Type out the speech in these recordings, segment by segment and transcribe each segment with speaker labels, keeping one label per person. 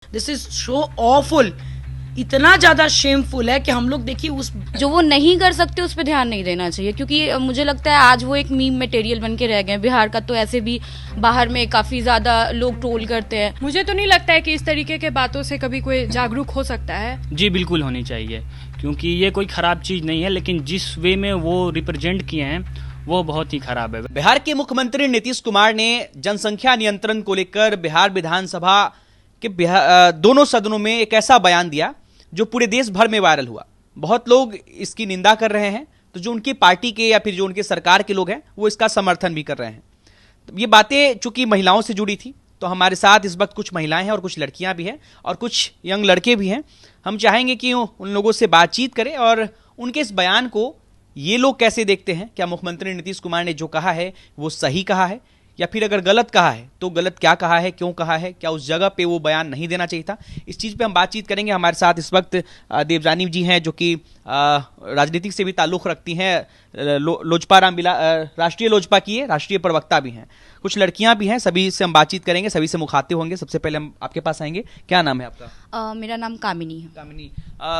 Speaker 1: This is so awful, इतना ज्यादा shameful है कि हम लोग देखिए उस
Speaker 2: जो वो नहीं कर सकते उस पर ध्यान नहीं देना चाहिए, क्योंकि मुझे लगता है आज वो एक मीम मटेरियल बन के रह गए हैं। बिहार का तो ऐसे भी बाहर में काफी ज्यादा लोग ट्रोल करते हैं।
Speaker 3: मुझे तो नहीं लगता है कि इस तरीके के बातों से कभी कोई जागरूक हो सकता है।
Speaker 4: जी बिल्कुल होनी चाहिए, क्योंकि ये कोई ख़राब चीज़ नहीं है, लेकिन जिस वे में वो रिप्रेजेंट किए हैं वो बहुत ही खराब है।
Speaker 5: बिहार के मुख्यमंत्री नीतीश कुमार ने जनसंख्या नियंत्रण को लेकर बिहार विधानसभा के दोनों सदनों में एक ऐसा बयान दिया जो पूरे देश भर में वायरल हुआ। बहुत लोग इसकी निंदा कर रहे हैं, तो जो उनकी पार्टी के या फिर जो उनके सरकार के लोग हैं वो इसका समर्थन भी कर रहे हैं। तो ये बातें चूंकि महिलाओं से जुड़ी थी, तो हमारे साथ इस वक्त कुछ महिलाएं हैं और कुछ लड़कियां भी हैं और कुछ यंग लड़के भी हैं। हम चाहेंगे कि उन लोगों से बातचीत करें और उनके इस बयान को ये लोग कैसे देखते हैं। क्या मुख्यमंत्री नीतीश कुमार ने जो कहा है वो सही कहा है, या फिर अगर गलत कहा है तो गलत क्या कहा है, क्यों कहा है, क्या उस जगह पे वो बयान नहीं देना चाहिए था। इस चीज़ पे हम बातचीत करेंगे। हमारे साथ इस वक्त देवजानी जी हैं जो कि राजनीतिक से भी ताल्लुक़ रखती हैं, लोजपा राष्ट्रीय लोजपा की है, राष्ट्रीय प्रवक्ता भी हैं। कुछ लड़कियां भी हैं, सभी से हम बातचीत करेंगे, सभी से मुखातिब होंगे। सबसे पहले हम आपके पास आएंगे। क्या नाम है आपका?
Speaker 2: मेरा नाम कामिनी है।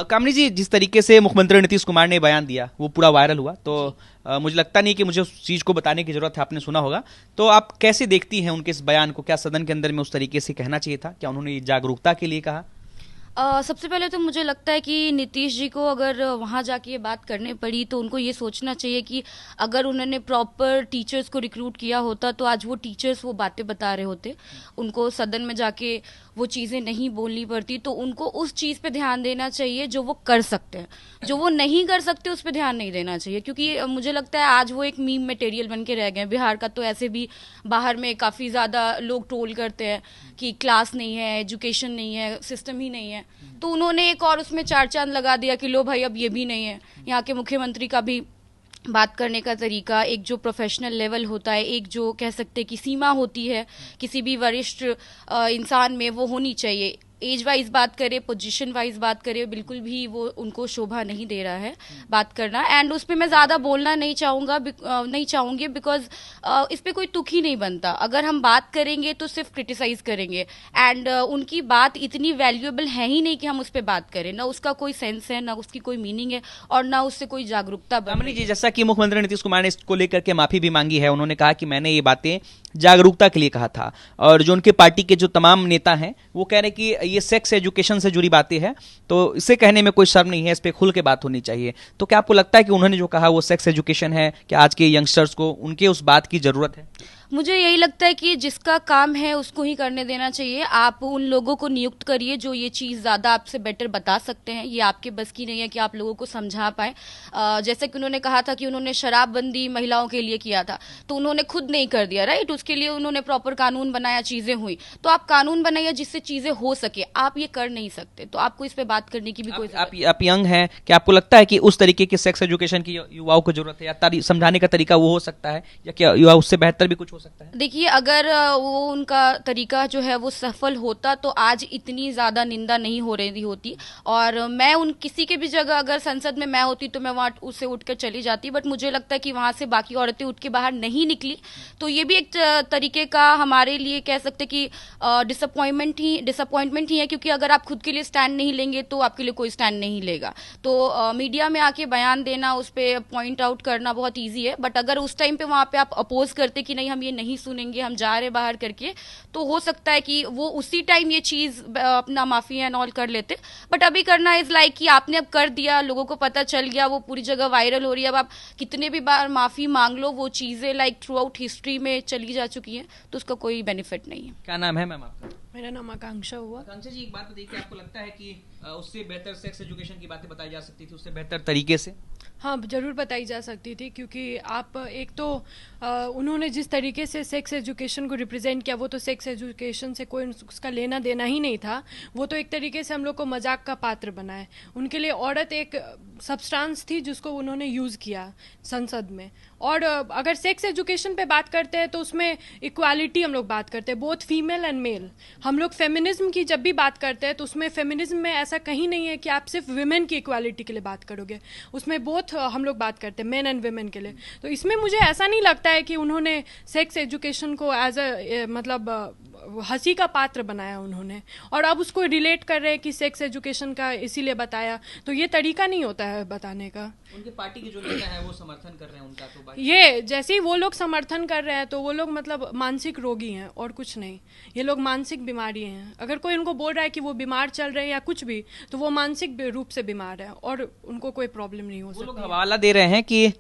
Speaker 5: कामिनी जी, जिस तरीके से मुख्यमंत्री नीतीश कुमार ने बयान दिया वो पूरा वायरल हुआ, तो मुझे लगता नहीं कि मुझे उस चीज़ को बताने की जरूरत है, आपने सुना होगा। तो आप कैसे देखती हैं उनके इस बयान को? क्या सदन के अंदर में उस तरीके से कहना चाहिए था? क्या उन्होंने जागरूकता के लिए कहा?
Speaker 2: सबसे पहले तो मुझे लगता है कि नीतीश जी को अगर वहाँ जाके ये बात करनी पड़ी तो उनको ये सोचना चाहिए कि अगर उन्होंने प्रॉपर टीचर्स को रिक्रूट किया होता तो आज वो टीचर्स वो बातें बता रहे होते। उनको सदन में जाके वो चीज़ें नहीं बोलनी पड़ती। तो उनको उस चीज़ पे ध्यान देना चाहिए जो वो कर सकते हैं। जो वो नहीं कर सकते उस पर ध्यान नहीं देना चाहिए, क्योंकि मुझे लगता है आज वो एक मीम मटेरियल बन के रह गए हैं। बिहार का तो ऐसे भी बाहर में काफ़ी ज़्यादा लोग ट्रोल करते हैं कि क्लास नहीं है, एजुकेशन नहीं है, सिस्टम ही नहीं है। तो उन्होंने एक और उसमें चार चांद लगा दिया कि लो भाई अब ये भी नहीं है। यहाँ के मुख्यमंत्री का भी बात करने का तरीका, एक जो प्रोफेशनल लेवल होता है, एक जो कह सकते कि सीमा होती है किसी भी वरिष्ठ इंसान में, वो होनी चाहिए। एज वाइज बात करें, पोजीशन वाइज बात करें, बिल्कुल भी वो उनको शोभा नहीं दे रहा है बात करना। एंड उस पर मैं ज़्यादा बोलना नहीं चाहूँगी बिकॉज इस पर कोई तुक ही नहीं बनता। अगर हम बात करेंगे तो सिर्फ क्रिटिसाइज करेंगे, एंड उनकी बात इतनी वैल्यूएबल है ही नहीं कि हम उस पर बात करें। ना उसका कोई सेंस है, ना उसकी कोई मीनिंग है, और ना उससे कोई जागरूकता बन रही है।
Speaker 5: जी, जैसा कि मुख्यमंत्री नीतीश कुमार ने इसको लेकर के माफी भी मांगी है। उन्होंने कहा कि मैंने ये बातें जागरूकता के लिए कहा था, और जो उनके पार्टी के जो तमाम नेता हैं वो कह रहे हैं कि ये सेक्स एजुकेशन से जुड़ी बातें हैं, तो इसे कहने में कोई शर्म नहीं है, इस पे खुल के बात होनी चाहिए। तो क्या आपको लगता है कि उन्होंने जो कहा वो सेक्स एजुकेशन है? क्या आज के यंगस्टर्स को उनके उस बात की जरूरत है?
Speaker 2: मुझे यही लगता है कि जिसका काम है उसको ही करने देना चाहिए। आप उन लोगों को नियुक्त करिए जो ये चीज़ ज़्यादा आपसे बेटर बता सकते हैं। ये आपके बस की नहीं है कि आप लोगों को समझा पाएँ। जैसे कि उन्होंने कहा था कि उन्होंने शराबबंदी महिलाओं के लिए किया था, तो उन्होंने खुद नहीं कर दिया, राइट। उसके लिए उन्होंने प्रॉपर कानून बनाया, चीज़ें हुई। तो आप कानून बनाइए जिससे चीज़ें हो सके। आप ये कर नहीं सकते, तो आपको इस पर बात करने की भी कोई
Speaker 5: आप यंग हैं, क्या आपको लगता है कि उस तरीके की सेक्स एजुकेशन की युवाओं को जरूरत है, या समझाने का तरीका वो हो सकता है, या क्या युवा उससे बेहतर भी कुछ हो सकता है?
Speaker 2: देखिए, अगर वो उनका तरीका जो है वो सफल होता तो आज इतनी ज़्यादा निंदा नहीं हो रही होती। और मैं उन किसी के भी जगह अगर संसद में मैं होती तो मैं वहाँ उससे उठकर चली जाती। बट मुझे लगता है कि वहाँ से बाकी औरतें उठ के बाहर नहीं निकली, तो ये भी एक तरीके का हमारे लिए कह सकते कि डिसअपॉइंटमेंट ही है। क्योंकि अगर आप खुद के लिए स्टैंड नहीं लेंगे तो आपके लिए कोई स्टैंड नहीं लेगा। तो मीडिया में आके बयान देना, उस पर पॉइंट आउट करना बहुत ईजी है। बट अगर उस टाइम पे वहाँ पे आप अपोज करते कि नहीं हम ये नहीं सुनेंगे, हम जा रहे बाहर करके, तो हो सकता है कि वो उसी टाइम ये चीज अपना माफी एंड ऑल कर लेते। बट अभी करना इज लाइक कि आपने अब कर दिया, लोगों को पता चल गया, वो पूरी जगह वायरल हो रही है। अब आप कितने भी बार माफी मांग लो, वो चीजें लाइक थ्रू आउट हिस्ट्री में चली जा चुकी हैं, तो उसका कोई बेनिफिट नहीं है।
Speaker 5: क्या नाम है मैम आपका?
Speaker 3: मेरा नाम आकांक्षा हुआ।
Speaker 5: आकांक्षा जी, एक बात बताइए कि आपको लगता है कि उससे बेहतर सेक्स एजुकेशन की बातें बताई जा सकती थी, उससे बेहतर तरीके से?
Speaker 3: हाँ, जरूर बताई जा सकती थी, क्योंकि आप एक तो उन्होंने जिस तरीके से सेक्स एजुकेशन को रिप्रेजेंट किया, वो तो सेक्स एजुकेशन से कोई उसका लेना देना ही नहीं था। वो तो एक तरीके से हम लोग को मजाक का पात्र बनाए। उनके लिए औरत एक सब्सटेंस थी जिसको उन्होंने यूज़ किया संसद में। और अगर सेक्स एजुकेशन पे बात करते हैं तो उसमें इक्वालिटी हम लोग बात करते हैं, बोथ फीमेल एंड मेल। हम लोग फेमिनिज्म की जब भी बात करते हैं तो उसमें फेमिनिज्म में ऐसा कहीं नहीं है कि आप सिर्फ विमेन की इक्वालिटी के लिए बात करोगे, उसमें बोथ हम लोग बात करते हैं मेन एंड विमेन के लिए। तो इसमें मुझे ऐसा नहीं लगता है कि उन्होंने सेक्स एजुकेशन को एज अ मतलब हंसी का पात्र बनाया उन्होंने, और अब उसको रिलेट कर रहे हैं कि सेक्स एजुकेशन का इसीलिए बताया, तो ये तरीका नहीं होता है बताने का।
Speaker 5: उनके पार्टी के जो नेता हैं वो समर्थन कर रहे हैं उनका, तो बाकी
Speaker 3: ये जैसे ही वो लोग समर्थन कर रहे हैं तो वो लोग मतलब मानसिक रोगी हैं और कुछ नहीं, ये लोग मानसिक बीमारी हैं। अगर कोई उनको बोल रहा है कि वो बीमार चल रहे हैं या कुछ भी, तो वो मानसिक रूप से बीमार है और उनको कोई प्रॉब्लम नहीं हो
Speaker 5: वो लोग
Speaker 3: सकती।
Speaker 5: हवाला दे रहे हैं कि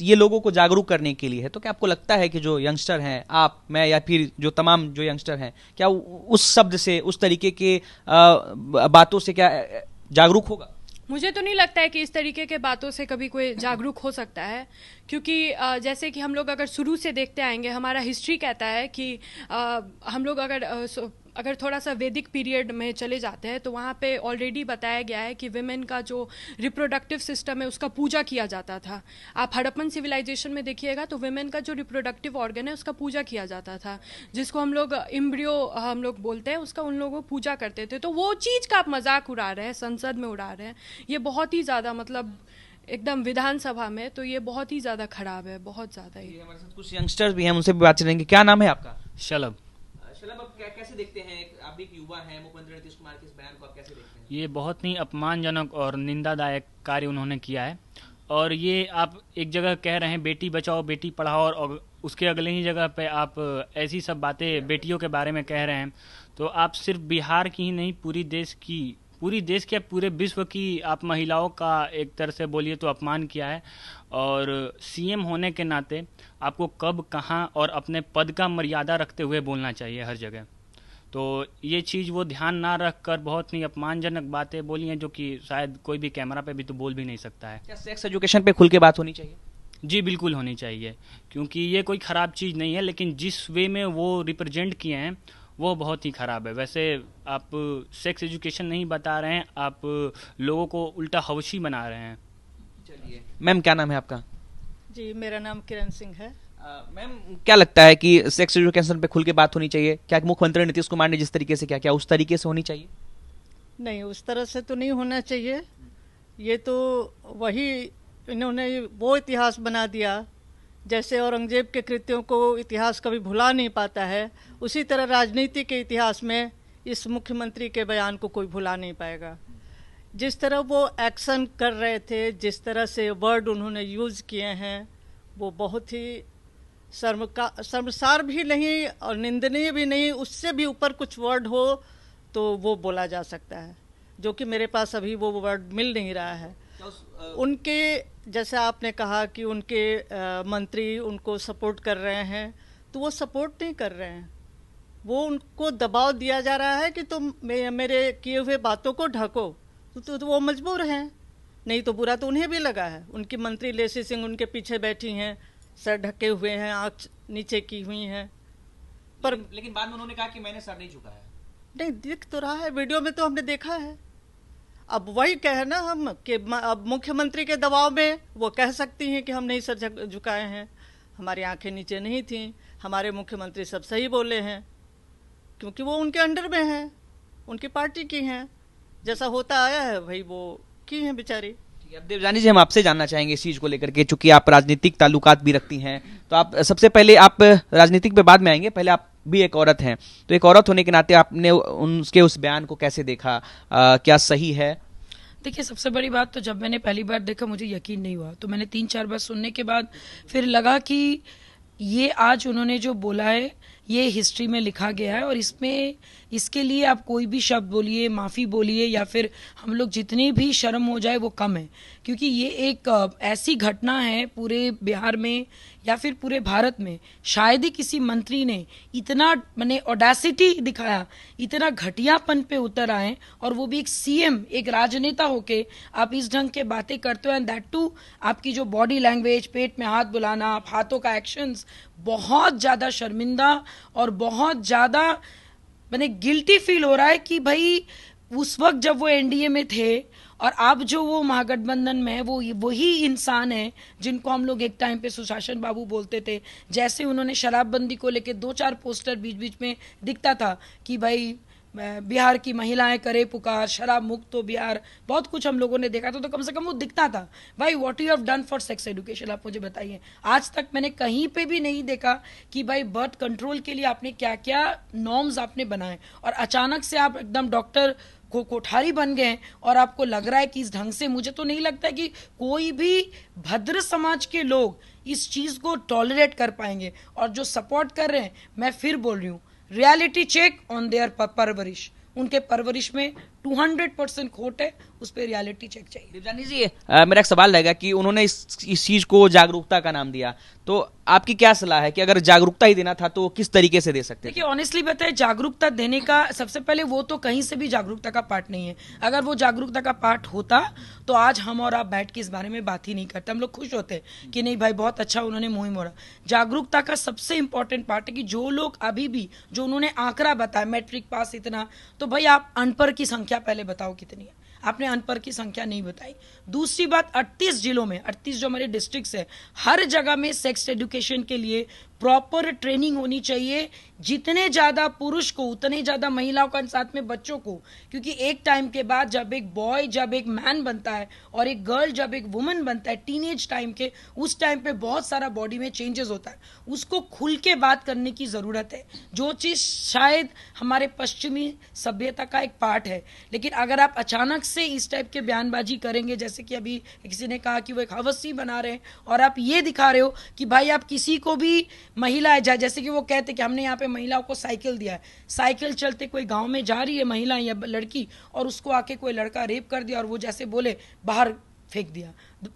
Speaker 5: ये लोगों को जागरूक करने के लिए है। तो क्या आपको लगता है कि जो यंगस्टर हैं, आप, मैं या फिर जो तमाम जो यंगस्टर हैं, क्या उस शब्द से, उस तरीके के बातों से क्या जागरूक होगा?
Speaker 3: मुझे तो नहीं लगता है कि इस तरीके के बातों से कभी कोई जागरूक हो सकता है, क्योंकि जैसे कि हम लोग अगर शुरू से देखते आएंगे, हमारा हिस्ट्री कहता है कि हम लोग अगर थोड़ा सा वैदिक पीरियड में चले जाते हैं तो वहाँ पे ऑलरेडी बताया गया है कि विमेन का जो रिप्रोडक्टिव सिस्टम है उसका पूजा किया जाता था। आप हड़प्पन सिविलाइजेशन में देखिएगा तो विमेन का जो रिप्रोडक्टिव ऑर्गन है उसका पूजा किया जाता था, जिसको हम लोग एम्ब्रियो हम लोग बोलते हैं, उसका उन लोगों पूजा करते थे। तो वो चीज़ का आप मजाक उड़ा रहे हैं, संसद में उड़ा रहे हैं, ये बहुत ही ज़्यादा मतलब एकदम विधानसभा में, तो ये बहुत ही ज़्यादा खराब है, बहुत ज़्यादा ही।
Speaker 5: हमारे साथ कुछ यंगस्टर्स भी हैं, उनसे भी बात करेंगे। क्या नाम है आपका?
Speaker 4: शलभ।
Speaker 5: शलभ, आप कैसे देखते हैं, आप भी एक युवा हैं, मुख्यमंत्री नीतीश कुमार के इस बयान को आप कैसे देखते हैं?
Speaker 4: ये बहुत ही अपमानजनक और निंदादायक कार्य उन्होंने किया है। और ये आप एक जगह कह रहे हैं बेटी बचाओ बेटी पढ़ाओ, और उसके अगले ही जगह पे आप ऐसी सब बातें बेटियों के बारे में कह रहे हैं, तो आप सिर्फ बिहार की ही नहीं पूरी देश की पूरे विश्व की आप महिलाओं का एक तरह से बोलिए तो अपमान किया है। और सीएम होने के नाते आपको कब, कहाँ और अपने पद का मर्यादा रखते हुए बोलना चाहिए हर जगह। तो ये चीज़ वो ध्यान ना रख कर बहुत ही अपमानजनक बातें बोली हैं, जो कि शायद कोई भी कैमरा पे भी तो बोल भी नहीं सकता है।
Speaker 5: क्या सेक्स एजुकेशन पे खुल के बात होनी चाहिए?
Speaker 4: जी बिल्कुल होनी चाहिए, क्योंकि ये कोई ख़राब चीज़ नहीं है, लेकिन जिस वे में वो रिप्रेजेंट किए हैं वो बहुत ही ख़राब है। वैसे आप सेक्स एजुकेशन नहीं बता रहे हैं, आप लोगों को उल्टा हवशी बना रहे हैं।
Speaker 5: चलिए मैम, क्या नाम है आपका?
Speaker 6: जी, मेरा नाम किरण सिंह है।
Speaker 5: मैम, क्या लगता है कि सेक्स एजुकेशन पे खुल के बात होनी चाहिए? क्या मुख्यमंत्री नीतीश कुमार ने जिस तरीके से क्या उस तरीके से होनी चाहिए?
Speaker 6: नहीं, उस तरह से तो नहीं होना चाहिए। ये तो वही इन्होंने वो इतिहास बना दिया, जैसे औरंगजेब के कृत्यों को इतिहास कभी भुला नहीं पाता है, उसी तरह राजनीति के इतिहास में इस मुख्यमंत्री के बयान को कोई भुला नहीं पाएगा। जिस तरह वो एक्शन कर रहे थे, जिस तरह से वर्ड उन्होंने यूज़ किए हैं, वो बहुत ही शर्मसार भी नहीं और निंदनीय भी नहीं, उससे भी ऊपर कुछ वर्ड हो तो वो बोला जा सकता है, जो कि मेरे पास अभी वो वर्ड मिल नहीं रहा है। उनके जैसे आपने कहा कि उनके मंत्री उनको सपोर्ट कर रहे हैं, तो वो सपोर्ट नहीं कर रहे हैं, वो उनको दबाव दिया जा रहा है कि तुम मेरे किए हुए बातों को ढको, तो वो मजबूर हैं। नहीं तो बुरा तो उन्हें भी लगा है। उनकी मंत्री लेसी सिंह उनके पीछे बैठी हैं, सर ढके हुए हैं, आँख नीचे की हुई हैं, पर
Speaker 5: लेकिन बाद में उन्होंने कहा कि मैंने सर नहीं झुकाया।
Speaker 6: नहीं, दिख तो रहा है, वीडियो में तो हमने देखा है। अब वही कहे ना हम कि अब मुख्यमंत्री के दबाव में वो कह सकती हैं कि हम नहीं सर झुकाए हैं, हमारी आंखें नीचे नहीं थीं, हमारे मुख्यमंत्री सब सही बोले हैं, क्योंकि वो उनके अंडर में हैं, उनकी पार्टी की हैं, जैसा होता आया है वही वो की हैं बेचारी।
Speaker 5: अब देवजानी जी, हम आपसे जानना चाहेंगे इस चीज को लेकर के, चूंकि आप राजनीतिक ताल्लुकात भी रखती हैं, तो आप सबसे पहले, आप राजनीतिक पे बाद में आएंगे, पहले आप भी एक औरत हैं, तो एक औरत होने के नाते आपने उनके उस बयान को कैसे देखा? क्या सही है?
Speaker 1: देखिए, सबसे बड़ी बात तो जब मैंने पहली बार देखा मुझे यकीन नहीं हुआ, तो मैंने 3-4 बार सुनने के बाद फिर लगा कि ये आज उन्होंने जो बोला है ये हिस्ट्री में लिखा गया है, और इसमें इसके लिए आप कोई भी शब्द बोलिए, माफ़ी बोलिए, या फिर हम लोग जितनी भी शर्म हो जाए वो कम है, क्योंकि ये एक ऐसी घटना है पूरे बिहार में या फिर पूरे भारत में, शायद ही किसी मंत्री ने इतना मैंने ऑडेसिटी दिखाया, इतना घटियापन पे उतर आए, और वो भी एक सीएम, एक राजनेता होके आप इस ढंग के बातें करते हो, एंड दैट टू आपकी जो बॉडी लैंग्वेज, पेट में हाथ बुलाना, आप हाथों का एक्शंस, बहुत ज़्यादा शर्मिंदा और बहुत ज़्यादा मैंने गिल्टी फील हो रहा है कि भाई उस वक्त जब वो एनडीए में थे और अब जो वो महागठबंधन में है, वो वही इंसान है जिनको हम लोग एक टाइम पे सुशासन बाबू बोलते थे। जैसे उन्होंने शराबबंदी को लेके 2-4 पोस्टर बीच बीच में दिखता था कि भाई बिहार की महिलाएं करे पुकार, शराब मुक्त हो बिहार, बहुत कुछ हम लोगों ने देखा था, तो कम से कम वो दिखता था भाई what you have done for sex education, आप मुझे बताइए। आज तक मैंने कहीं पे भी नहीं देखा कि भाई बर्थ कंट्रोल के लिए आपने क्या क्या नॉर्म्स आपने बनाए, और अचानक से आप एकदम डॉक्टर को कोठारी बन गए और आपको लग रहा है कि इस ढंग से, मुझे तो नहीं लगता है कि कोई भी भद्र समाज के लोग इस चीज को टॉलरेट कर पाएंगे। और जो सपोर्ट कर रहे हैं, मैं फिर बोल रही हूँ, रियलिटी चेक ऑन देयर परवरिश, उनके परवरिश में 200% खोट है, उस पर रियलिटी चेक चाहिए।
Speaker 5: देवजानी जी, मेरा एक सवाल रहेगा कि उन्होंने इस चीज को जागरूकता का नाम दिया, तो आपकी क्या सलाह है कि अगर जागरूकता ही देना था तो किस तरीके से दे सकते हैं?
Speaker 1: देखिए ऑनेस्टली बताए, जागरूकता देने का सबसे पहले वो तो कहीं से भी जागरूकता का पार्ट नहीं है। अगर वो जागरूकता का पार्ट होता तो आज हम और आप बैठ के इस बारे में बात ही नहीं करते। हम लोग खुश होते कि नहीं भाई बहुत अच्छा उन्होंने मुहिम मोड़ा। जागरूकता का सबसे इंपॉर्टेंट पार्ट है कि जो लोग अभी भी, जो उन्होंने आंकड़ा बताया मैट्रिक पास इतना, तो भाई आप अनपढ़ की संख्या पहले बताओ कितनी है, आपने अनपढ़ की संख्या नहीं बताई। दूसरी बात, 38 जिलों में, 38 जो हमारे डिस्ट्रिक्ट्स है, हर जगह में सेक्स एजुकेशन के लिए प्रॉपर ट्रेनिंग होनी चाहिए। जितने ज्यादा पुरुष को उतने ज्यादा महिलाओं का, साथ में बच्चों को, क्योंकि एक टाइम के बाद जब एक बॉय जब एक मैन बनता है और एक गर्ल जब एक वुमन बनता है टीनेज टाइम के, उस टाइम पे बहुत सारा बॉडी में चेंजेस होता है, उसको खुल के बात करने की जरूरत है, जो चीज शायद हमारे पश्चिमी सभ्यता का एक पार्ट है। लेकिन अगर आप अचानक से इस टाइप के बयानबाजी करेंगे, जैसे कि अभी किसी ने कहा कि वो एक हवसी बना रहे हैं और आप ये दिखा रहे हो कि भाई आप किसी को भी महिला है, जैसे कि वो कहते कि हमने यहाँ पे महिलाओं को साइकिल दिया है, साइकिल चलते कोई गांव में जा रही है महिला या लड़की और उसको आके कोई लड़का रेप कर दिया और वो जैसे बोले बाहर फेंक दिया,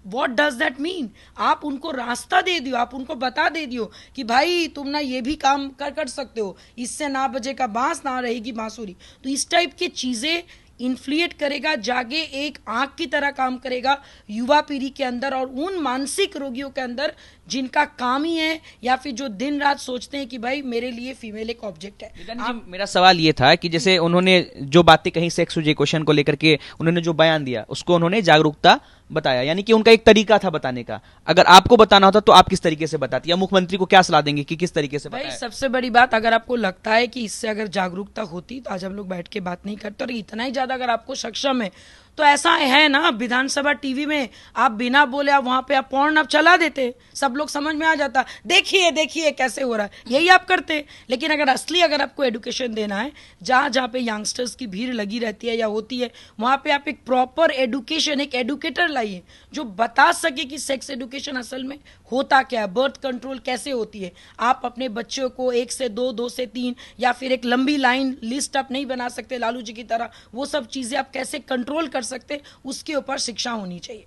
Speaker 1: व्हाट डज दैट मीन? आप उनको रास्ता दे दियो, आप उनको बता दे दियो कि भाई तुम ना ये भी काम कर सकते हो, इससे ना बजेगा बांस ना रहेगी बांसुरी। तो इस टाइप की चीजें इन्फ्लुएट करेगा, जागे एक आंख की तरह काम करेगा युवा पीढ़ी के अंदर और उन मानसिक रोगियों के अंदर जिनका काम ही है या फिर जो दिन रात सोचते हैं कि भाई मेरे लिए फीमेल एक ऑब्जेक्ट है।
Speaker 5: मेरा सवाल ये था कि जैसे उन्होंने जो बातें कही सेक्स एजुकेशन को लेकर के, उन्होंने जो बयान दिया उसको उन्होंने जागरूकता बताया, यानी कि उनका एक तरीका था बताने का। अगर आपको बताना होता तो आप किस तरीके से बताती, या मुख्यमंत्री को क्या सलाह देंगे कि किस तरीके से
Speaker 1: भाई
Speaker 5: बताएं?
Speaker 1: सबसे बड़ी बात, अगर आपको लगता है कि इससे अगर जागरूकता होती तो आज हम लोग बैठ के बात नहीं करते। और इतना ही ज्यादा अगर आपको सक्षम है तो ऐसा है ना, विधानसभा टीवी में आप बिना बोले आप वहां पे आप पॉर्न आप चला देते, सब लोग समझ में आ जाता, देखिए देखिए कैसे हो रहा है, यही आप करते। लेकिन अगर असली अगर आपको एडुकेशन देना है, जहां जहां पे यंगस्टर्स की भीड़ लगी रहती है या होती है, वहां पे आप एक प्रॉपर एडुकेशन, एक एडुकेटर लाइए जो बता सके कि सेक्स एडुकेशन असल में होता क्या है, बर्थ कंट्रोल कैसे होती है। आप अपने बच्चों को 1 से 2, 2 से 3 या फिर एक लंबी लाइन लिस्ट आप नहीं बना सकते लालू जी की तरह, वो सब चीजें आप कैसे कंट्रोल कर सकते, उसके ऊपर शिक्षा होनी चाहिए।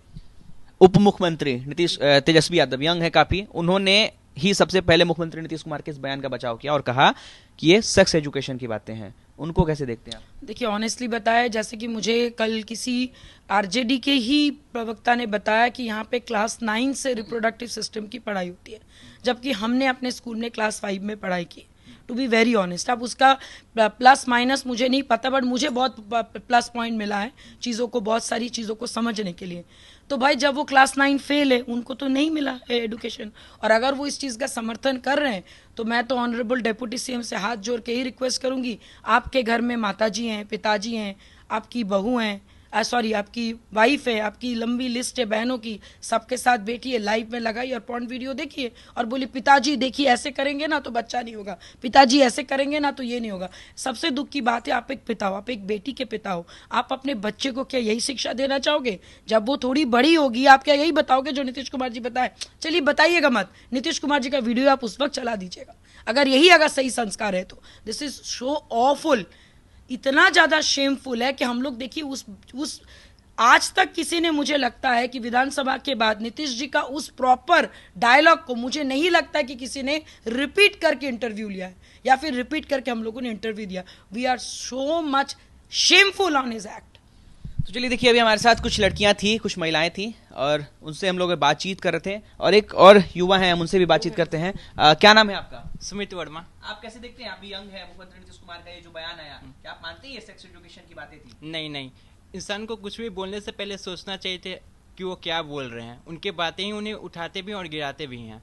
Speaker 5: उप मुख्यमंत्री नीतीश तेजस्वी यादव यंग है काफी, उन्होंने ही सबसे पहले मुख्यमंत्री नीतीश कुमार के इस बयान का बचाव किया और कहा कि ये सेक्स एजुकेशन की बातें हैं। उनको कैसे देखते हैं आप?
Speaker 1: देखिए ऑनेस्टली बताया, जैसे कि मुझे कल किसी आरजेडी के ही प्रवक्ता ने बताया कि यहाँ पे क्लास 9 से रिप्रोडक्टिव सिस्टम की पढ़ाई होती है, जबकि हमने अपने स्कूल में क्लास 5 में पढ़ाई की। टू बी वेरी ऑनेस्ट, अब उसका प्लस माइनस मुझे नहीं पता, बट मुझे बहुत प्लस पॉइंट मिला है चीज़ों को, बहुत सारी चीज़ों को समझने के लिए। तो भाई जब वो क्लास 9 फेल है, उनको तो नहीं मिला है एडुकेशन, और अगर वो इस चीज़ का समर्थन कर रहे हैं तो मैं तो ऑनरेबल डेप्यूटी सीएम से हाथ जोड़ के ही रिक्वेस्ट करूंगी, आपके घर में माताजी हैं, पिताजी हैं, आपकी बहू हैं, सॉरी आपकी वाइफ है, आपकी लंबी लिस्ट है बहनों की, सबके साथ बैठिए, लाइव में लगाइए और पॉर्न वीडियो देखिए और बोलिए पिताजी देखिए ऐसे करेंगे ना तो बच्चा नहीं होगा, पिताजी ऐसे करेंगे ना तो ये नहीं होगा। सबसे दुख की बात है, आप एक पिता हो, आप एक बेटी के पिता हो, आप अपने बच्चे को क्या यही शिक्षा देना चाहोगे? जब वो थोड़ी बड़ी होगी आप क्या यही बताओगे जो नीतीश कुमार जी बताए? चलिए बताइएगा मत, नीतीश कुमार जी का वीडियो आप उस वक्त चला दीजिएगा अगर यही अगर सही संस्कार है तो। दिस इज सो ऑफुल, इतना ज्यादा शेमफुल है कि हम लोग देखिए उस आज तक किसी ने, मुझे लगता है कि विधानसभा के बाद नीतीश जी का उस प्रॉपर डायलॉग को मुझे नहीं लगता कि किसी ने रिपीट करके इंटरव्यू लिया है या फिर रिपीट करके हम लोगों ने इंटरव्यू दिया। We are so much shameful on his act.
Speaker 5: तो चलिए देखिए, अभी हमारे साथ कुछ लड़कियां थी, कुछ महिलाएं थी और उनसे हम लोग बातचीत कर रहे थे और एक और युवा हैं, हम उनसे भी बातचीत करते हैं। क्या नाम है आपका?
Speaker 7: सुमित वर्मा।
Speaker 5: आप कैसे देखते हैं, आप भी यंग है, मुख्यमंत्री नीतीश कुमार का ये जो बयान आया, क्या आप मानते हैं ये सेक्स एजुकेशन की बातें थी?
Speaker 7: नहीं नहीं, इंसान को कुछ भी बोलने से पहले सोचना चाहिए थे कि वो क्या बोल रहे हैं। उनके बातें ही उन्हें उठाते भी और गिराते भी हैं।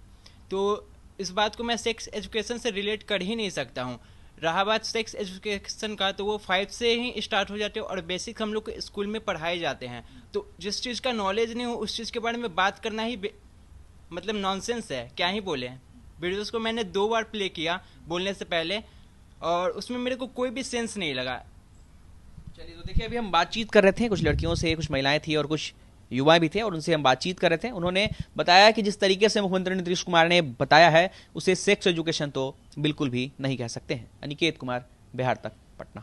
Speaker 7: तो इस बात को मैं सेक्स एजुकेशन से रिलेट कर ही नहीं सकता हूँ। रहा बात सेक्स एजुकेशन का, तो वो 5 से ही स्टार्ट हो जाते हैं और बेसिक हम लोग को स्कूल में पढ़ाए जाते हैं। तो जिस चीज़ का नॉलेज नहीं हो उस चीज़ के बारे में बात करना ही मतलब नॉनसेंस है, क्या ही बोले। वीडियोस को मैंने 2 बार प्ले किया बोलने से पहले और उसमें मेरे को कोई भी सेंस नहीं लगा।
Speaker 5: चलिए, तो देखिए अभी हम बातचीत कर रहे थे कुछ लड़कियों से, कुछ महिलाएं थी और कुछ युवा भी थे, और उनसे हम बातचीत कर रहे थे। उन्होंने बताया कि जिस तरीके से मुख्यमंत्री नीतीश कुमार ने बताया है उसे सेक्स एजुकेशन तो बिल्कुल भी नहीं कह सकते हैं। अनिकेत कुमार, बिहार तक, पटना।